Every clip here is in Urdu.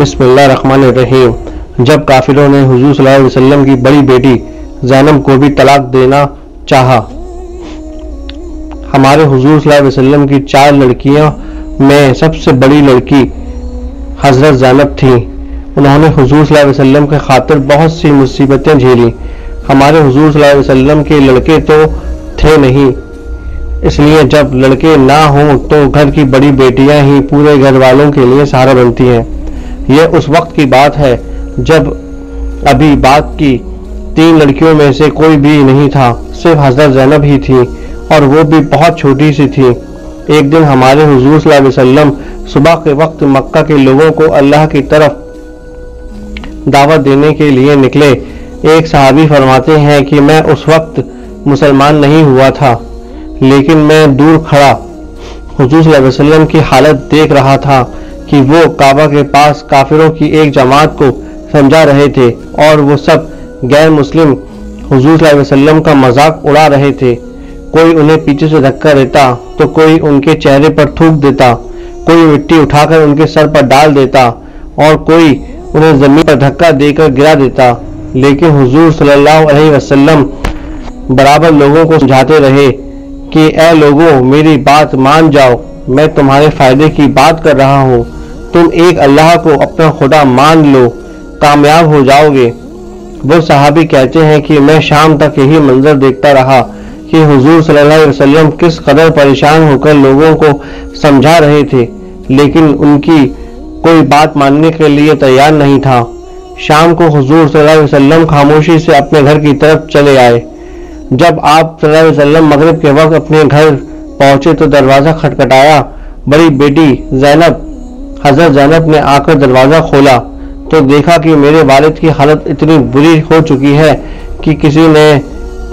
بسم اللہ الرحمن الرحیم۔ جب کافروں نے حضور صلی اللہ علیہ وسلم کی بڑی بیٹی زینب کو بھی طلاق دینا چاہا۔ ہمارے حضور صلی اللہ علیہ وسلم کی 4 لڑکیاں میں سب سے بڑی لڑکی حضرت زینب تھیں۔ انہوں نے حضور صلی اللہ علیہ وسلم کے خاطر بہت سی مصیبتیں جھیلی۔ ہمارے حضور صلی اللہ علیہ وسلم کے لڑکے تو تھے نہیں، اس لیے جب لڑکے نہ ہوں تو گھر کی بڑی بیٹیاں ہی پورے گھر والوں کے لیے سہارا بنتی ہیں۔ یہ اس وقت کی بات ہے جب ابھی باپ کی 3 لڑکیوں میں سے کوئی بھی نہیں تھا، صرف حضرت زینب ہی تھی، اور وہ بھی بہت چھوٹی سی تھی۔ ایک دن ہمارے حضور صلی اللہ علیہ وسلم صبح کے وقت مکہ کے لوگوں کو اللہ کی طرف دعوت دینے کے لیے نکلے۔ ایک صحابی فرماتے ہیں کہ میں اس وقت مسلمان نہیں ہوا تھا، لیکن میں دور کھڑا حضور صلی اللہ علیہ وسلم کی حالت دیکھ رہا تھا کہ وہ کعبہ کے پاس کافروں کی ایک جماعت کو سمجھا رہے تھے، اور وہ سب غیر مسلم حضور صلی اللہ علیہ وسلم کا مذاق اڑا رہے تھے۔ کوئی انہیں پیچھے سے دھکا دیتا تو کوئی ان کے چہرے پر تھوک دیتا، کوئی مٹی اٹھا کر ان کے سر پر ڈال دیتا، اور کوئی انہیں زمین پر دھکا دے کر گرا دیتا۔ لیکن حضور صلی اللہ علیہ وسلم برابر لوگوں کو سمجھاتے رہے کہ اے لوگوں، میری بات مان جاؤ، میں تمہارے فائدے کی بات کر رہا ہوں، تم ایک اللہ کو اپنا خدا مان لو، کامیاب ہو جاؤ گے۔ وہ صحابی کہتے ہیں کہ میں شام تک یہی منظر دیکھتا رہا کہ حضور صلی اللہ علیہ وسلم کس قدر پریشان ہو کر لوگوں کو سمجھا رہے تھے، لیکن ان کی کوئی بات ماننے کے لیے تیار نہیں تھا۔ شام کو حضور صلی اللہ علیہ وسلم خاموشی سے اپنے گھر کی طرف چلے آئے۔ جب آپ صلی اللہ علیہ وسلم مغرب کے وقت اپنے گھر پہنچے تو دروازہ کھٹکھٹایا۔ بڑی بیٹی حضرت زینب نے آ کر دروازہ کھولا تو دیکھا کہ میرے والد کی حالت اتنی بری ہو چکی ہے کہ کسی نے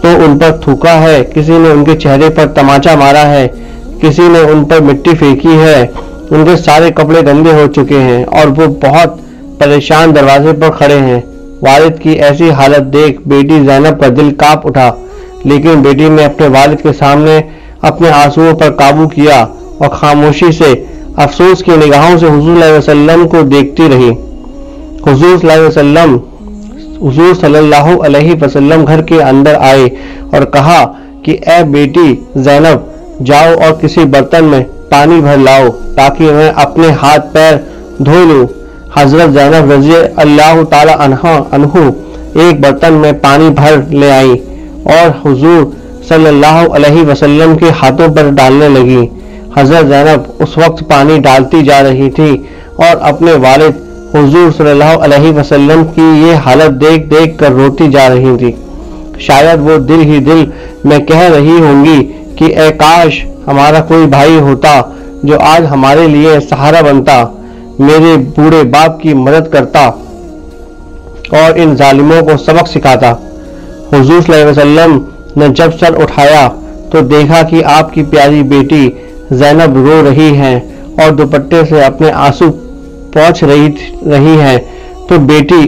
تو ان پر تھوکا ہے، کسی نے ان کے چہرے پر تماچا مارا ہے، کسی نے ان پر مٹی پھینکی ہے، ان کے سارے کپڑے گندے ہو چکے ہیں، اور وہ بہت پریشان دروازے پر کھڑے ہیں۔ والد کی ایسی حالت دیکھ بیٹی زینب کا دل کانپ اٹھا، لیکن بیٹی نے اپنے والد کے سامنے اپنے آنسوؤں پر قابو کیا اور خاموشی سے افسوس کی نگاہوں سے حضور صلی اللہ علیہ وسلم کو دیکھتی رہی۔ حضور صلی اللہ علیہ وسلم گھر کے اندر آئے اور کہا کہ اے بیٹی زینب، جاؤ اور کسی برتن میں پانی بھر لاؤ تاکہ میں اپنے ہاتھ پیر دھو لوں۔ حضرت زینب رضی اللہ تعالی عنہ ایک برتن میں پانی بھر لے آئی اور حضور صلی اللہ علیہ وسلم کے ہاتھوں پر ڈالنے لگی۔ حضرت زینب اس وقت پانی ڈالتی جا رہی تھی اور اپنے والد حضور صلی اللہ علیہ وسلم کی یہ حالت دیکھ دیکھ کر روتی جا رہی تھی۔ شاید وہ دل ہی دل میں کہہ رہی ہوں گی کہ اے کاش ہمارا کوئی بھائی ہوتا جو آج ہمارے لیے سہارا بنتا، میرے بوڑھے باپ کی مدد کرتا اور ان ظالموں کو سبق سکھاتا۔ حضور صلی اللہ علیہ وسلم نے جب سر اٹھایا تو دیکھا کہ آپ کی پیاری بیٹی زینب رو رہی ہیں اور دوپٹے سے اپنے آنسو پوچھ رہی ہیں، تو بیٹی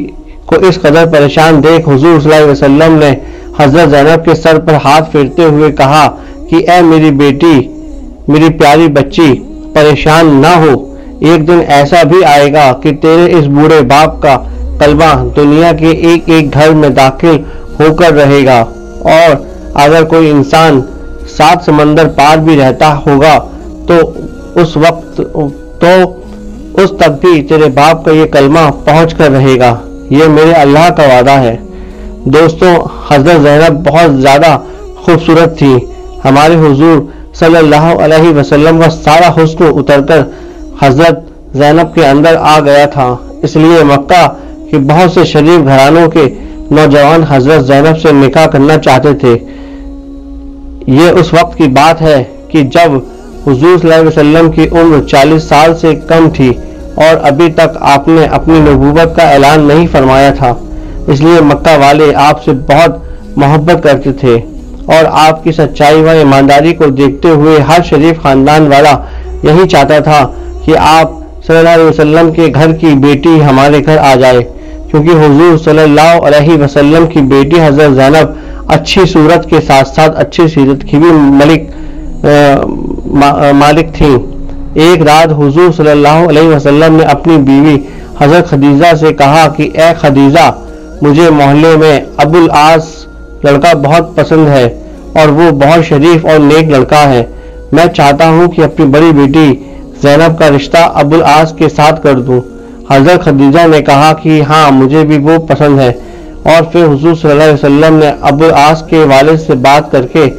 کو اس قدر پریشان دیکھ حضور صلی اللہ علیہ وسلم نے حضرت زینب کے سر پر ہاتھ پھیرتے ہوئے کہا کہ اے میری بیٹی، میری پیاری بچی، پریشان نہ ہو، ایک دن ایسا بھی آئے گا کہ تیرے اس بوڑھے باپ کا کلمہ دنیا کے ایک ایک گھر میں داخل ہو کر رہے گا، اور اگر کوئی انسان 7 سمندر پار بھی رہتا ہوگا تو اس تک بھی تیرے باپ کا یہ کلمہ پہنچ کر رہے گا، یہ میرے اللہ کا وعدہ ہے۔ دوستوں، حضرت زینب بہت زیادہ خوبصورت تھی۔ ہمارے حضور صلی اللہ علیہ وسلم کا سارا حسن اتر کر حضرت زینب کے اندر آ گیا تھا، اس لیے مکہ کے بہت سے شریف گھرانوں کے نوجوان حضرت زینب سے نکاح کرنا چاہتے تھے۔ یہ اس وقت کی بات ہے کہ جب حضور صلی اللہ علیہ وسلم کی عمر 40 سال سے کم تھی اور ابھی تک آپ نے اپنی نبوت کا اعلان نہیں فرمایا تھا، اس لیے مکہ والے آپ سے بہت محبت کرتے تھے، اور آپ کی سچائی و ایمانداری کو دیکھتے ہوئے ہر شریف خاندان والا یہی چاہتا تھا کہ آپ صلی اللہ علیہ وسلم کے گھر کی بیٹی ہمارے گھر آ جائے، کیونکہ حضور صلی اللہ علیہ وسلم کی بیٹی حضرت زینب اچھی صورت کے ساتھ ساتھ اچھی سیرت کی بھی مالک تھیں۔ ایک رات حضور صلی اللہ علیہ وسلم نے اپنی بیوی حضرت خدیجہ سے کہا کہ اے خدیجہ، مجھے محلے میں ابو العاص لڑکا بہت پسند ہے اور وہ بہت شریف اور نیک لڑکا ہے۔ میں چاہتا ہوں کہ اپنی بڑی بیٹی زینب کا رشتہ ابو العاص کے ساتھ کر دوں۔ حضرت خدیجہ نے کہا کہ ہاں، مجھے بھی وہ پسند ہے، اور پھر حضور صلی اللہ علیہ وسلم نے ابو العاص کے والد سے بات کر کے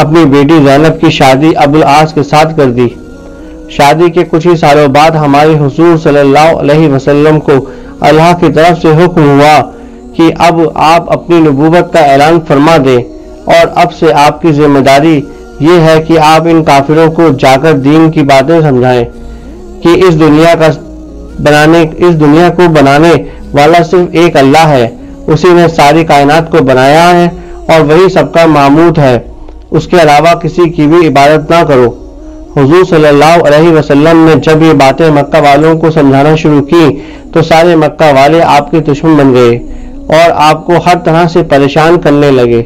اپنی بیٹی زینب کی شادی ابو العاص کے ساتھ کر دی۔ شادی کے کچھ ہی سالوں بعد ہمارے حضور صلی اللہ علیہ وسلم کو اللہ کی طرف سے حکم ہوا کہ اب آپ اپنی نبوت کا اعلان فرما دیں، اور اب سے آپ کی ذمہ داری یہ ہے کہ آپ ان کافروں کو جا کر دین کی باتیں سمجھائیں کہ اس دنیا کو بنانے والا صرف ایک اللہ ہے، اسی نے ساری کائنات کو بنایا ہے اور وہی سب کا معبود ہے، اس کے علاوہ کسی کی بھی عبادت نہ کرو۔ حضور صلی اللہ علیہ وسلم نے جب یہ باتیں مکہ والوں کو سمجھانا شروع کی تو سارے مکہ والے آپ کے دشمن بن گئے اور آپ کو ہر طرح سے پریشان کرنے لگے،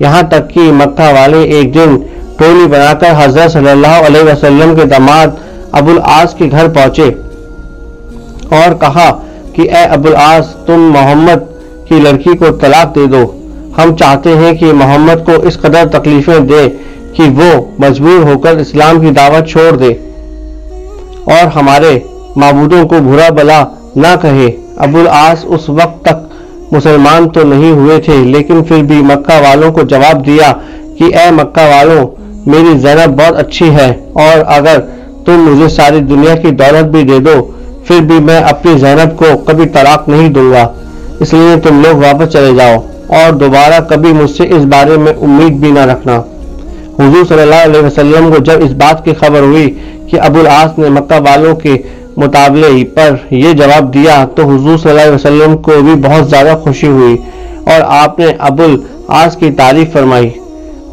یہاں تک کہ مکہ والے ایک دن ٹولی بنا کر حضرت صلی اللہ علیہ وسلم کے داماد ابو العاص کے گھر پہنچے اور کہا کہ اے ابو العاص، تم محمد کی لڑکی کو طلاق دے دو، ہم چاہتے ہیں کہ محمد کو اس قدر تکلیفیں دے کہ وہ مجبور ہو کر اسلام کی دعوت چھوڑ دے اور ہمارے معبودوں کو برا بلا نہ کہے۔ ابو العاص اس وقت تک مسلمان تو نہیں ہوئے تھے، لیکن پھر بھی مکہ والوں کو جواب دیا کہ اے مکہ والوں، میری زینب بہت اچھی ہے، اور اگر تم مجھے ساری دنیا کی دولت بھی دے دو پھر بھی میں اپنی زینب کو کبھی طلاق نہیں دوں گا، اس لیے تم لوگ واپس چلے جاؤ اور دوبارہ کبھی مجھ سے اس بارے میں امید بھی نہ رکھنا۔ حضور صلی اللہ علیہ وسلم کو جب اس بات کی خبر ہوئی کہ ابو العاص نے مکہ والوں کے مطالبے پر یہ جواب دیا تو حضور صلی اللہ علیہ وسلم کو بھی بہت زیادہ خوشی ہوئی اور آپ نے ابو العاص کی تعریف فرمائی۔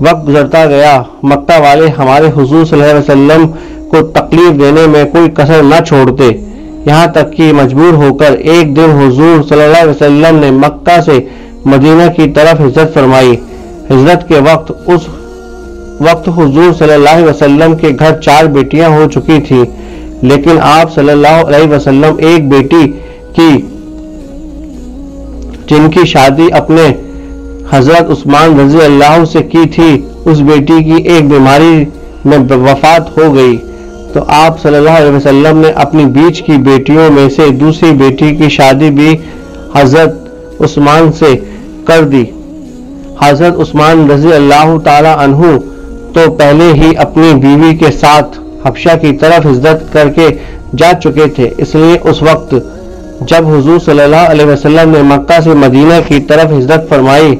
وقت گزرتا گیا، مکہ والے ہمارے حضور صلی اللہ علیہ وسلم کو تکلیف دینے میں کوئی کسر نہ چھوڑتے، یہاں تک کہ مجبور ہو کر ایک دن حضور صلی اللہ علیہ وسلم نے مکہ سے مدینہ کی طرف ہجرت فرمائی۔ ہجرت کے اس وقت حضور صلی اللہ علیہ وسلم کے گھر 4 بیٹیاں ہو چکی تھیں، لیکن آپ صلی اللہ علیہ وسلم ایک بیٹی کی جن کی شادی اپنے حضرت عثمان رضی اللہ سے کی تھی، اس بیٹی کی ایک بیماری میں وفات ہو گئی تو آپ صلی اللہ علیہ وسلم نے اپنی بیچ کی بیٹیوں میں سے دوسری بیٹی کی شادی بھی حضرت عثمان سے کر دی۔ حضرت عثمان رضی اللہ تعالی عنہ تو پہلے ہی اپنی بیوی کے ساتھ حبشہ کی طرف ہجرت کر کے جا چکے تھے، اس لیے اس وقت جب حضور صلی اللہ علیہ وسلم نے مکہ سے مدینہ کی طرف ہجرت فرمائی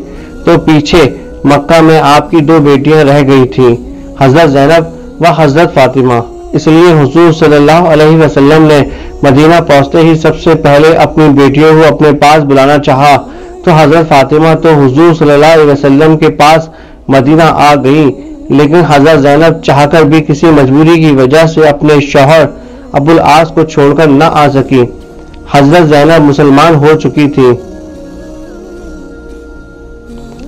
تو پیچھے مکہ میں آپ کی 2 بیٹیاں رہ گئی تھیں، حضرت زینب و حضرت فاطمہ۔ اس لیے حضور صلی اللہ علیہ وسلم نے مدینہ پہنچتے ہی سب سے پہلے اپنی بیٹیوں کو اپنے پاس بلانا چاہا تو حضرت فاطمہ تو حضور صلی اللہ علیہ وسلم کے پاس مدینہ آ گئیں، لیکن حضرت زینب چاہ کر بھی کسی مجبوری کی وجہ سے اپنے شوہر ابو العاص کو چھوڑ کر نہ آ سکی۔ حضرت زینب مسلمان ہو چکی تھی،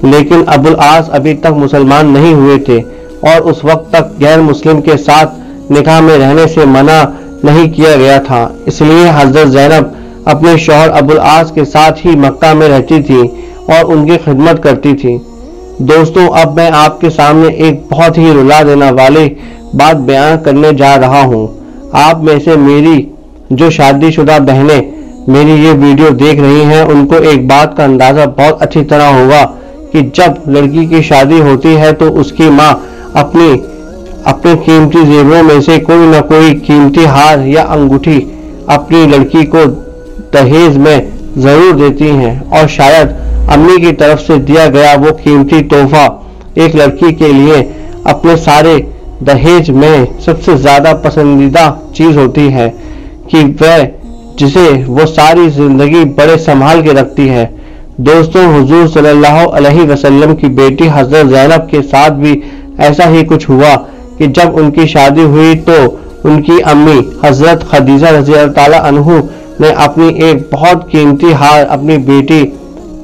لیکن ابو العاص ابھی تک مسلمان نہیں ہوئے تھے اور اس وقت تک غیر مسلم کے ساتھ نکاح میں رہنے سے منع نہیں کیا گیا تھا، اس لیے حضرت زینب اپنے شوہر ابو العاص کے ساتھ ہی مکہ میں رہتی تھی اور ان کی خدمت کرتی تھی۔ دوستوں، اب میں آپ کے سامنے ایک بہت ہی رلا دینے والی بات بیان کرنے جا رہا ہوں۔ آپ میں سے میری جو شادی شدہ بہنیں میری یہ ویڈیو دیکھ رہی ہیں ان کو ایک بات کا اندازہ بہت اچھی طرح ہوگا کہ جب لڑکی کی شادی ہوتی ہے تو اس کی ماں اپنے قیمتی زیوروں میں سے کوئی نہ کوئی قیمتی ہار یا انگوٹھی اپنی لڑکی کو دہیج میں ضرور دیتی ہیں، اور شاید امی کی طرف سے دیا گیا وہ قیمتی تحفہ ایک لڑکی کے لیے اپنے سارے دہیج میں سب سے زیادہ پسندیدہ چیز ہوتی ہے کہ جسے وہ ساری زندگی بڑے سنبھال کے رکھتی ہے۔ دوستوں، حضور صلی اللہ علیہ وسلم کی بیٹی حضرت زینب کے ساتھ بھی ایسا ہی کچھ ہوا کہ جب ان کی شادی ہوئی تو ان کی امی حضرت خدیجہ رضی اللہ تعالی عنہ نے اپنی ایک بہت قیمتی ہار اپنی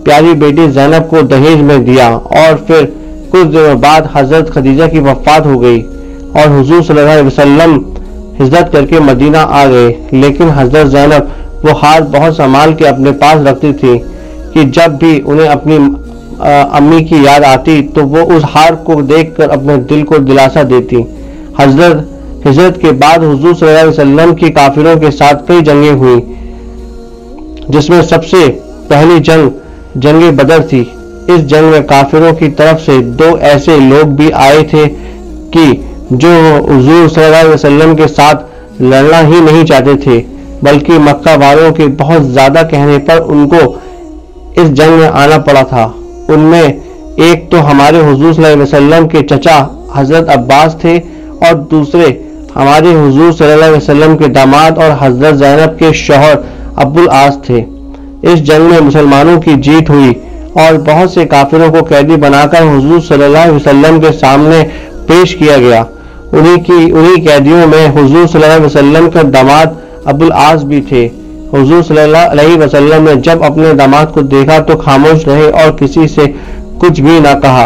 پیاری بیٹی زینب کو دہیج میں دیا، اور پھر کچھ دنوں بعد حضرت خدیجہ کی وفات ہو گئی اور حضور صلی اللہ علیہ وسلم ہجرت کر کے مدینہ آ گئے، لیکن حضرت زینب وہ ہار بہت سنبھال کے اپنے پاس رکھتی تھی کہ جب بھی انہیں اپنی امی کی یاد آتی تو وہ اس ہار کو دیکھ کر اپنے دل کو دلاسا دیتی۔ ہجرت کے بعد حضور صلی اللہ علیہ وسلم کی کافروں کے ساتھ کئی جنگیں ہوئی، جس میں سب سے پہلی جنگ بدر تھی۔ اس جنگ میں کافروں کی طرف سے 2 ایسے لوگ بھی آئے تھے کہ جو حضور صلی اللہ علیہ وسلم کے ساتھ لڑنا ہی نہیں چاہتے تھے، بلکہ مکہ والوں کے بہت زیادہ کہنے پر ان کو اس جنگ میں آنا پڑا تھا۔ ان میں ایک تو ہمارے حضور صلی اللہ علیہ وسلم کے چچا حضرت عباس تھے اور دوسرے ہمارے حضور صلی اللہ علیہ وسلم کے داماد اور حضرت زینب کے شوہر ابو العاص تھے۔ اس جنگ میں مسلمانوں کی جیت ہوئی اور بہت سے کافروں کو قیدی بنا کر حضور صلی اللہ علیہ وسلم کے سامنے پیش کیا گیا۔ انہی قیدیوں میں حضور صلی اللہ علیہ وسلم کا داماد ابو العاص بھی تھے۔ حضور صلی اللہ علیہ وسلم نے جب اپنے داماد کو دیکھا تو خاموش رہے اور کسی سے کچھ بھی نہ کہا۔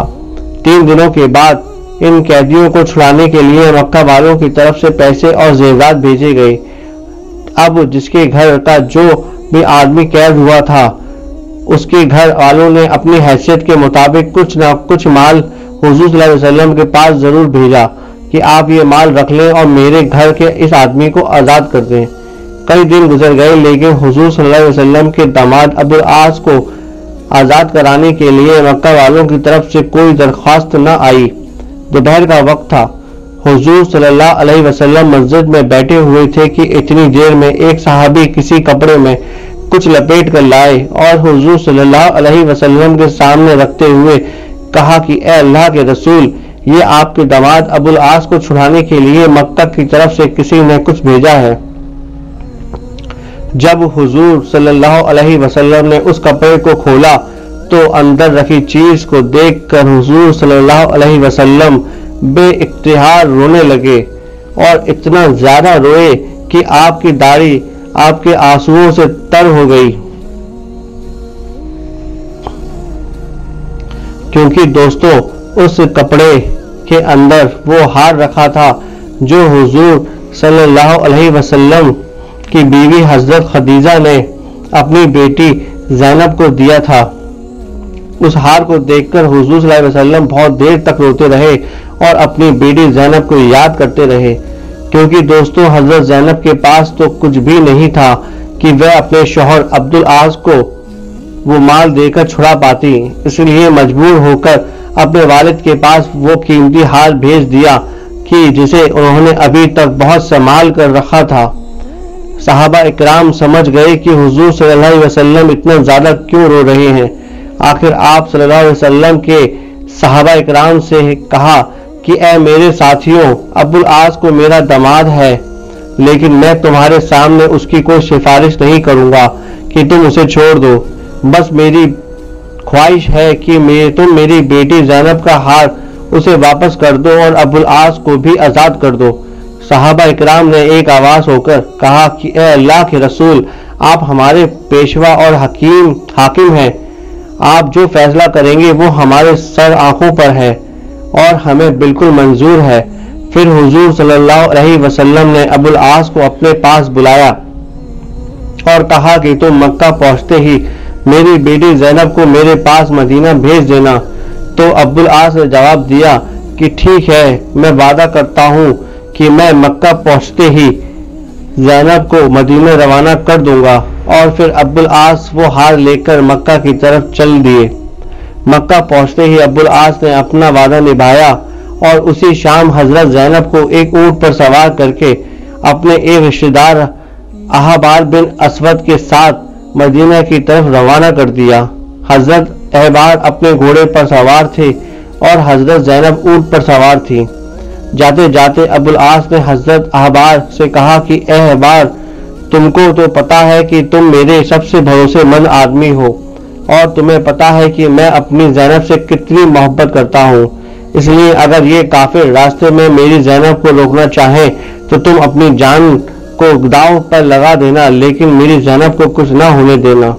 3 دنوں کے بعد ان قیدیوں کو چھڑانے کے لیے مکہ والوں کی طرف سے پیسے اور زیورات بھیجے گئے۔ اب جس کے گھر کا جو بھی آدمی قید ہوا تھا، اس کے گھر والوں نے اپنی حیثیت کے مطابق کچھ نہ کچھ مال حضور صلی اللہ علیہ وسلم کے پاس ضرور بھیجا کہ آپ یہ مال رکھ لیں اور میرے گھر کے اس آدمی کو آزاد کر دیں۔ کئی دن گزر گئے لیکن حضور صلی اللہ علیہ وسلم کے داماد ابو العاص کو آزاد کرانے کے لیے مکہ والوں کی طرف سے کوئی درخواست نہ آئی۔ دوپہر کا وقت تھا۔ حضور صلی اللہ علیہ وسلم مسجد میں بیٹھے ہوئے تھے کہ اتنی دیر میں ایک صحابی کسی کپڑے میں کچھ لپیٹ کر لائے اور حضور صلی اللہ علیہ وسلم کے سامنے رکھتے ہوئے کہا کہ اے اللہ کے رسول، یہ آپ کے داماد ابو العاص کو چھڑانے کے لیے مکہ کی طرف سے کسی نے کچھ بھیجا ہے۔ جب حضور صلی اللہ علیہ وسلم نے اس کپڑے کو کھولا تو اندر رکھی چیز کو دیکھ کر حضور صلی اللہ علیہ وسلم بے اختیار رونے لگے اور اتنا زیادہ روئے کہ آپ کی داڑھی آپ کے آنسوؤں سے تر ہو گئی۔ کیونکہ دوستو اس کپڑے کے اندر وہ ہار رکھا تھا جو حضور صلی اللہ علیہ وسلم کی بیوی حضرت خدیجہ نے اپنی بیٹی زینب کو دیا تھا۔ اس ہار کو دیکھ کر حضور صلی اللہ علیہ وسلم بہت دیر تک روتے رہے اور اپنی بیٹی زینب کو یاد کرتے رہے، کیونکہ دوستو حضرت زینب کے پاس تو کچھ بھی نہیں تھا کہ وہ اپنے شوہر عبد العاص کو وہ مال دے کر چھڑا پاتی، اس لیے مجبور ہو کر اپنے والد کے پاس وہ قیمتی ہار بھیج دیا کہ جسے انہوں نے ابھی تک بہت سنبھال کر رکھا تھا۔ صحابہ اکرام سمجھ گئے کہ حضور صلی اللہ علیہ وسلم اتنا زیادہ کیوں رو رہے ہیں۔ آخر آپ صلی اللہ علیہ وسلم کے صحابہ اکرام سے کہا کہ اے میرے ساتھیوں، ابو العاص کو میرا داماد ہے، لیکن میں تمہارے سامنے اس کی کوئی سفارش نہیں کروں گا کہ تم اسے چھوڑ دو۔ بس میری خواہش ہے کہ تم میری بیٹی زینب کا ہار اسے واپس کر دو اور ابو العاص کو بھی آزاد کر دو۔ صحابہ اکرام نے ایک آواز ہو کر کہا کہ اے اللہ کے رسول، آپ ہمارے پیشوا اور حاکم ہیں، آپ جو فیصلہ کریں گے وہ ہمارے سر آنکھوں پر ہے اور ہمیں بالکل منظور ہے۔ پھر حضور صلی اللہ علیہ وسلم نے ابو العاص کو اپنے پاس بلایا اور کہا کہ تم مکہ پہنچتے ہی میری بیٹی زینب کو میرے پاس مدینہ بھیج دینا۔ تو ابو العاص نے جواب دیا کہ ٹھیک ہے، میں وعدہ کرتا ہوں کہ میں مکہ پہنچتے ہی زینب کو مدینہ روانہ کر دوں گا۔ اور پھر ابو العاص وہ ہار لے کر مکہ کی طرف چل دیے۔ مکہ پہنچتے ہی ابو العاص نے اپنا وعدہ نبھایا اور اسی شام حضرت زینب کو ایک اونٹ پر سوار کر کے اپنے ایک رشتہ دار احبار بن اسود کے ساتھ مدینہ کی طرف روانہ کر دیا۔ حضرت احبار اپنے گھوڑے پر سوار تھے اور حضرت زینب اونٹ پر سوار تھی۔ جاتے جاتے ابو العاص نے حضرت احبار سے کہا کہ اے احبار، تم کو تو پتا ہے کہ تم میرے سب سے بھروسے مند آدمی ہو اور تمہیں پتا ہے کہ میں اپنی زینب سے کتنی محبت کرتا ہوں، اس لیے اگر یہ کافر راستے میں میری زینب کو روکنا چاہیں تو تم اپنی جان کو داؤ پر لگا دینا، لیکن میری زینب کو کچھ نہ ہونے دینا۔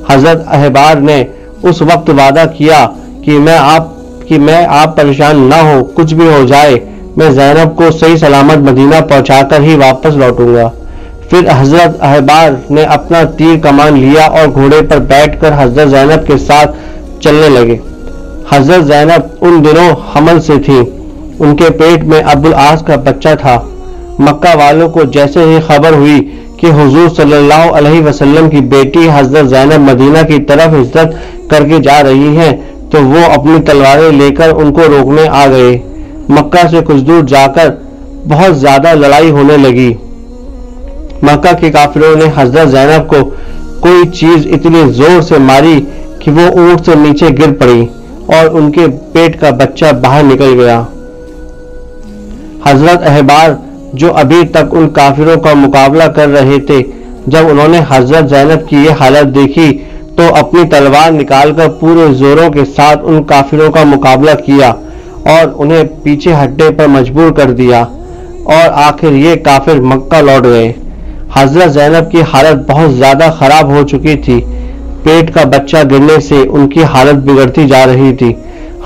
حضرت احبار نے اس وقت وعدہ کیا کہ میں آپ پریشان نہ ہو، کچھ بھی ہو جائے میں زینب کو صحیح سلامت مدینہ پہنچا کر ہی واپس لوٹوں گا۔ پھر حضرت احبار نے اپنا تیر کمان لیا اور گھوڑے پر بیٹھ کر حضرت زینب کے ساتھ چلنے لگے۔ حضرت زینب ان دنوں حمل سے تھی، ان کے پیٹ میں ابو العاص کا بچہ تھا۔ مکہ والوں کو جیسے ہی خبر ہوئی کہ حضور صلی اللہ علیہ وسلم کی بیٹی حضرت زینب مدینہ کی طرف ہجرت کر کے جا رہی ہیں تو وہ اپنی تلواریں لے کر ان کو روکنے آ گئے۔ مکہ سے کچھ دور جا کر بہت زیادہ لڑائی ہونے لگی۔ مکہ کے کافروں نے حضرت زینب کو کوئی چیز اتنی زور سے ماری کہ وہ اونٹ سے نیچے گر پڑی اور ان کے پیٹ کا بچہ باہر نکل گیا۔ حضرت احبار جو ابھی تک ان کافروں کا مقابلہ کر رہے تھے، جب انہوں نے حضرت زینب کی یہ حالت دیکھی تو اپنی تلوار نکال کر پورے زوروں کے ساتھ ان کافروں کا مقابلہ کیا اور انہیں پیچھے ہٹنے پر مجبور کر دیا، اور آخر یہ کافر مکہ لوٹ گئے۔ حضرت زینب کی حالت بہت زیادہ خراب ہو چکی تھی، پیٹ کا بچہ گرنے سے ان کی حالت بگڑتی جا رہی تھی۔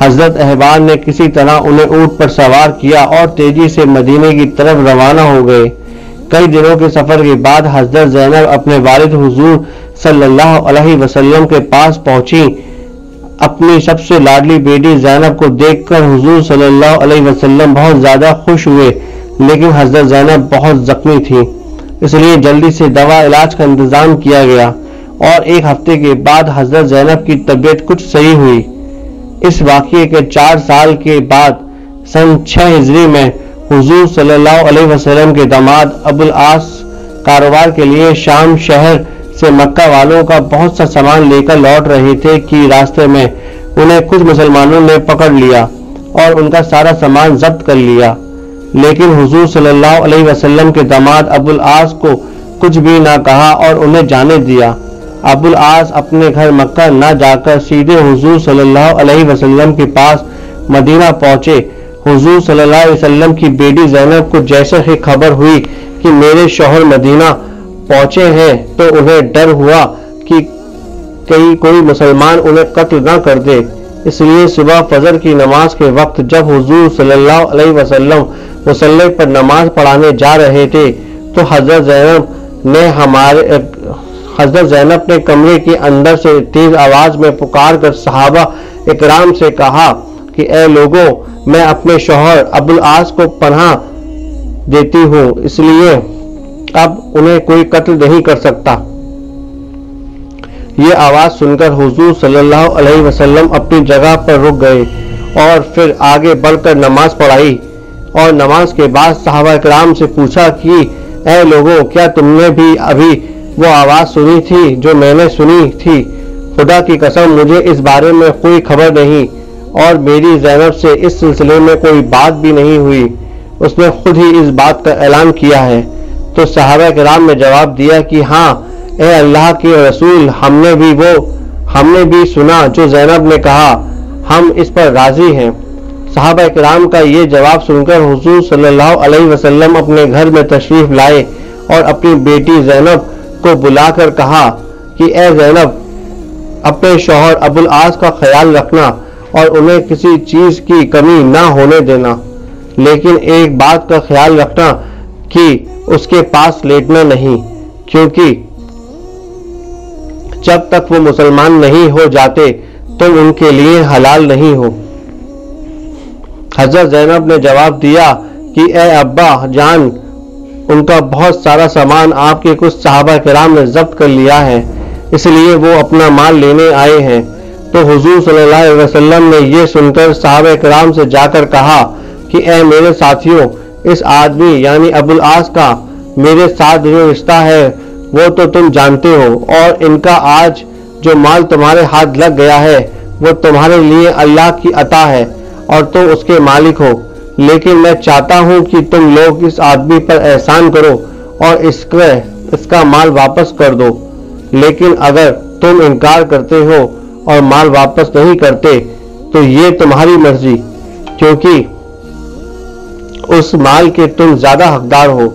حضرت احبار نے کسی طرح انہیں اونٹ پر سوار کیا اور تیزی سے مدینے کی طرف روانہ ہو گئے۔ کئی دنوں کے سفر کے بعد حضرت زینب اپنے والد حضور صلی اللہ علیہ وسلم کے پاس پہنچی۔ اپنی سب سے لاڈلی بیٹی زینب کو دیکھ کر حضور صلی اللہ علیہ وسلم بہت زیادہ خوش ہوئے، لیکن حضرت زینب بہت زخمی تھی، اس لیے جلدی سے دوا علاج کا انتظام کیا گیا اور ایک ہفتے کے بعد حضرت زینب کی طبیعت کچھ صحیح ہوئی۔ اس واقعے کے 4 سال کے بعد سن 6 ہجری میں حضور صلی اللہ علیہ وسلم کے داماد ابو العاص کاروبار کے لیے شام شہر سے مکہ والوں کا بہت سا سامان لے کر لوٹ رہے تھے کہ راستے میں انہیں کچھ مسلمانوں نے پکڑ لیا اور ان کا سارا سامان ضبط کر لیا، لیکن حضور صلی اللہ علیہ وسلم کے داماد ابو العاص کو کچھ بھی نہ کہا اور انہیں جانے دیا۔ ابو العاص اپنے گھر مکہ نہ جا کر سیدھے حضور صلی اللہ علیہ وسلم کے پاس مدینہ پہنچے۔ حضور صلی اللہ علیہ وسلم کی بیٹی زینب کو جیسے ہی خبر ہوئی کہ میرے شوہر مدینہ پہنچے ہیں تو انہیں ڈر ہوا کہ کہیں کوئی مسلمان انہیں قتل نہ کر دے، اس لیے صبح فجر کی نماز کے وقت جب حضور صلی اللہ علیہ وسلم مصلی پر نماز پڑھانے جا رہے تھے تو حضرت زینب نے کمرے کے اندر سے تیز آواز میں پکار کر صحابہ اکرام سے کہا کہ اے لوگوں، میں اپنے شوہر ابو العاص کو پناہ دیتی ہوں، اس لیے اب انہیں کوئی قتل نہیں کر سکتا۔ یہ آواز سن کر حضور صلی اللہ علیہ وسلم اپنی جگہ پر رک گئے اور پھر آگے بڑھ کر نماز پڑھائی، اور نماز کے بعد صحابہ اکرام سے پوچھا کہ اے لوگوں، کیا تم نے بھی ابھی وہ آواز سنی تھی جو میں نے سنی تھی؟ خدا کی قسم مجھے اس بارے میں کوئی خبر نہیں اور میری زینب سے اس سلسلے میں کوئی بات بھی نہیں ہوئی، اس نے خود ہی اس بات کا اعلان کیا ہے۔ تو صحابہ کرام نے جواب دیا کہ ہاں اے اللہ کے رسول، ہم نے بھی سنا جو زینب نے کہا، ہم اس پر راضی ہیں۔ صحابہ کرام کا یہ جواب سن کر حضور صلی اللہ علیہ وسلم اپنے گھر میں تشریف لائے اور اپنی بیٹی زینب کو بلا کر کہا کہ اے زینب، اپنے شوہر ابو العاص کا خیال رکھنا اور انہیں کسی چیز کی کمی نہ ہونے دینا، لیکن ایک بات کا خیال رکھنا کہ اس کے پاس لیٹنا نہیں، کیونکہ جب تک وہ مسلمان نہیں ہو جاتے تم ان کے لیے حلال نہیں ہو۔ حضرت زینب نے جواب دیا کہ اے ابا جان، ان کا بہت سارا سامان آپ کے کچھ صحابہ کرام نے ضبط کر لیا ہے، اس لیے وہ اپنا مال لینے آئے ہیں۔ تو حضور صلی اللہ علیہ وسلم نے یہ سن کر صحابہ کرام سے جا کر کہا کہ اے میرے ساتھیوں، اس آدمی یعنی ابو العاص کا میرے ساتھ جو رشتہ ہے وہ تو تم جانتے ہو، اور ان کا آج جو مال تمہارے ہاتھ لگ گیا ہے وہ تمہارے لیے اللہ کی عطا ہے اور تم اس کے مالک ہو، لیکن میں چاہتا ہوں کہ تم لوگ اس آدمی پر احسان کرو اور اس کا مال واپس کر دو، لیکن اگر تم انکار کرتے ہو اور مال واپس نہیں کرتے تو یہ تمہاری مرضی، کیونکہ اس مال کے تم زیادہ حقدار ہو۔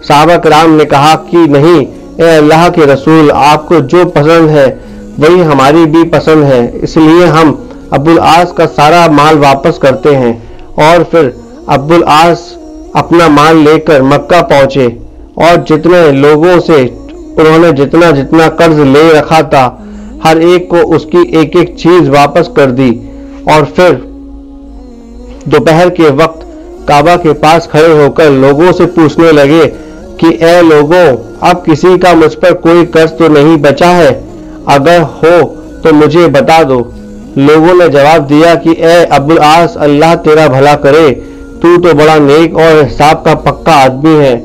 صحابہ کرام نے کہا کہ نہیں اے اللہ کے رسول، آپ کو جو پسند ہے وہی ہماری بھی پسند ہے، اس لیے ہم ابو العاص کا سارا مال واپس کرتے ہیں۔ اور پھر ابو العاص اپنا مال لے کر مکہ پہنچے اور جتنے لوگوں سے انہوں نے جتنا جتنا قرض لے رکھا تھا ہر ایک کو اس کی ایک ایک چیز واپس کر دی، اور پھر دوپہر کے وقت کعبہ کے پاس کھڑے ہو کر لوگوں سے پوچھنے لگے کہ اے لوگوں، اب کسی کا مجھ پر کوئی قرض تو نہیں بچا ہے؟ اگر ہو تو مجھے بتا دو۔ لوگوں نے جواب دیا کہ اے ابو العاص، اللہ تیرا بھلا کرے، تو بڑا نیک اور حساب کا پکا آدمی ہے،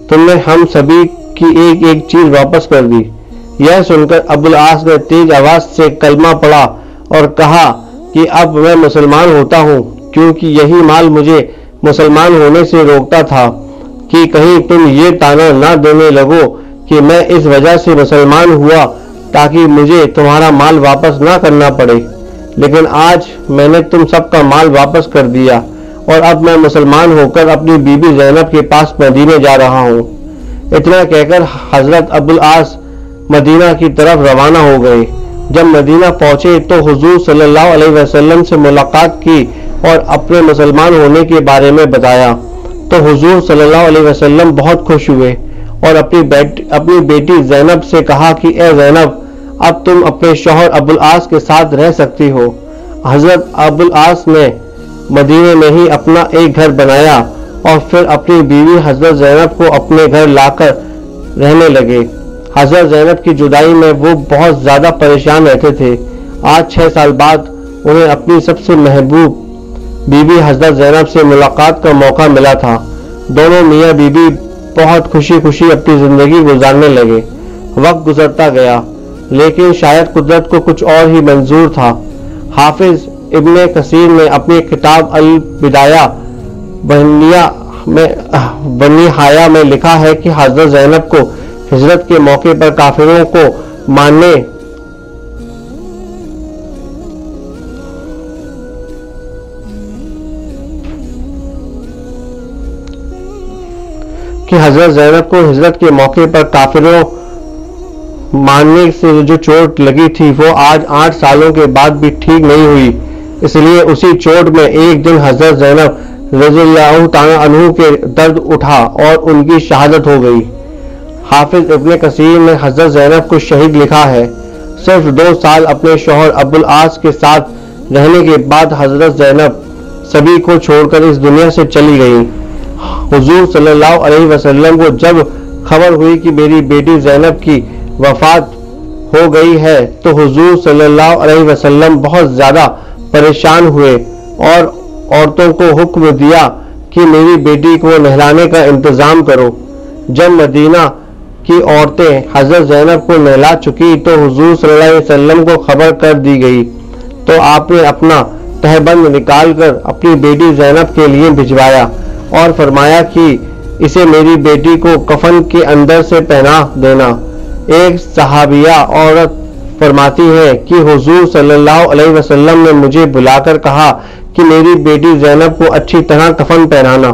تم نے ہم سبھی کی ایک ایک چیز واپس کر دی۔ یہ سن کر ابو العاص نے تیز آواز سے کلمہ پڑھا اور کہا کہ اب میں مسلمان ہوتا ہوں، کیونکہ یہی مال مجھے مسلمان ہونے سے روکتا تھا کہ کہیں تم یہ طعنہ نہ دینے لگو کہ میں اس وجہ سے مسلمان ہوا تاکہ مجھے تمہارا مال واپس نہ کرنا پڑے، لیکن آج میں نے تم سب کا مال واپس کر دیا، اور اب میں مسلمان ہو کر اپنی بی بی زینب کے پاس مدینے جا رہا ہوں۔ اتنا کہہ کر حضرت ابو العاص مدینہ کی طرف روانہ ہو گئے۔ جب مدینہ پہنچے تو حضور صلی اللہ علیہ وسلم سے ملاقات کی اور اپنے مسلمان ہونے کے بارے میں بتایا تو حضور صلی اللہ علیہ وسلم بہت خوش ہوئے اور اپنی بیٹی زینب سے کہا کہ اے زینب، اب تم اپنے شوہر ابو العاص کے ساتھ رہ سکتی ہو۔ حضرت ابو العاص نے مدینے میں ہی اپنا ایک گھر بنایا اور پھر اپنی بیوی حضرت زینب کو اپنے گھر لا کر رہنے لگے۔ حضرت زینب کی جدائی میں وہ بہت زیادہ پریشان رہتے تھے۔ آج 6 سال بعد انہیں اپنی سب سے محبوب بیوی حضرت زینب سے ملاقات کا موقع ملا تھا۔ دونوں میاں بیوی بہت خوشی خوشی اپنی زندگی گزارنے لگے۔ وقت گزرتا گیا، لیکن شاید قدرت کو کچھ اور ہی منظور تھا۔ حافظ ابن کثیر نے اپنی کتاب البدایہ والنہایہ میں لکھا ہے کہ حضرت زینب کو ہجرت کے موقع پر کافروں کو ماننے سے جو چوٹ لگی تھی وہ آج 8 سالوں کے بعد بھی ٹھیک نہیں ہوئی، اس لیے اسی چوٹ میں ایک دن حضرت زینب رضی اللہ تعالیٰ عنہ کے درد اٹھا اور ان کی شہادت ہو گئی۔ حافظ ابن کثیر نے حضرت زینب کو شہید لکھا ہے۔ صرف 2 سال اپنے شوہر ابو العاص کے ساتھ رہنے کے بعد حضرت زینب سبھی کو چھوڑ کر اس دنیا سے چلی گئی۔ حضور صلی اللہ علیہ وسلم کو جب خبر ہوئی کہ میری بیٹی زینب کی وفات ہو گئی ہے تو حضور صلی اللہ علیہ وسلم بہت زیادہ پریشان ہوئے اور عورتوں کو حکم دیا کہ میری بیٹی کو نہلانے کا انتظام کرو۔ جب مدینہ کی عورتیں حضرت زینب کو نہلا چکی تو حضور صلی اللہ علیہ وسلم کو خبر کر دی گئی تو آپ نے اپنا تہبند نکال کر اپنی بیٹی زینب کے لیے بھجوایا اور فرمایا کہ اسے میری بیٹی کو کفن کے اندر سے پہنا دینا۔ ایک صحابیہ عورت فرماتی ہے کہ حضور صلی اللہ علیہ وسلم نے مجھے بلا کر کہا کہ میری بیٹی زینب کو اچھی طرح کفن پہنانا۔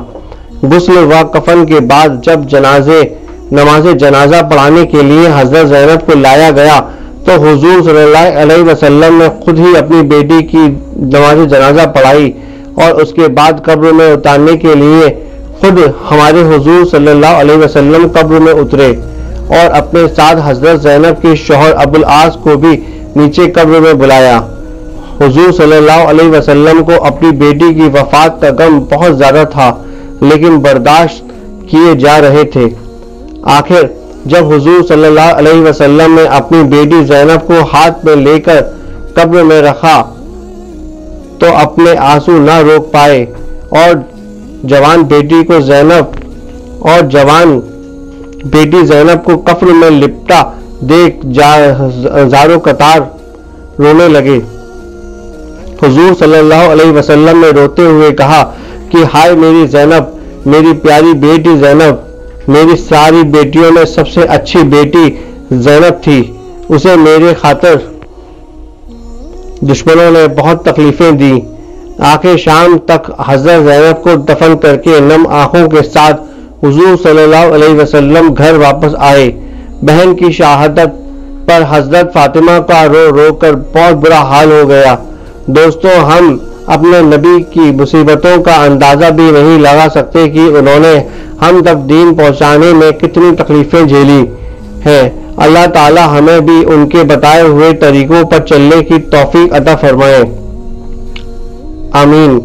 غسل و کفن کے بعد جب نماز جنازہ پڑھانے کے لیے حضرت زینب کو لایا گیا تو حضور صلی اللہ علیہ وسلم نے خود ہی اپنی بیٹی کی نماز جنازہ پڑھائی اور اس کے بعد قبر میں اتارنے کے لیے خود ہمارے حضور صلی اللہ علیہ وسلم قبر میں اترے اور اپنے ساتھ حضرت زینب کے شوہر ابو العاص کو بھی نیچے قبر میں بلایا۔ حضور صلی اللہ علیہ وسلم کو اپنی بیٹی کی وفات کا غم بہت زیادہ تھا، لیکن برداشت کیے جا رہے تھے۔ آخر جب حضور صلی اللہ علیہ وسلم نے اپنی بیٹی زینب کو ہاتھ میں لے کر قبر میں رکھا تو اپنے آنسو نہ روک پائے اور جوان بیٹی زینب کو کفن میں لپٹا دیکھ زاروں قطار رونے لگے۔ حضور صلی اللہ علیہ وسلم نے روتے ہوئے کہا کہ ہائے میری زینب، میری پیاری بیٹی زینب، میری ساری بیٹیوں میں سب سے اچھی بیٹی زینب تھی، اسے میرے خاطر دشمنوں نے بہت تکلیفیں دی۔ آخر شام تک حضرت زینب کو دفن کر کے نم آنکھوں کے ساتھ حضور صلی اللہ علیہ وسلم گھر واپس آئے۔ بہن کی شہادت پر حضرت فاطمہ کا رو رو کر بہت برا حال ہو گیا۔ دوستو، ہم اپنے نبی کی مصیبتوں کا اندازہ بھی نہیں لگا سکتے کہ انہوں نے ہم تک دین پہنچانے میں کتنی تکلیفیں جھیلی ہیں۔ اللہ تعالی ہمیں بھی ان کے بتائے ہوئے طریقوں پر چلنے کی توفیق عطا فرمائے، آمین۔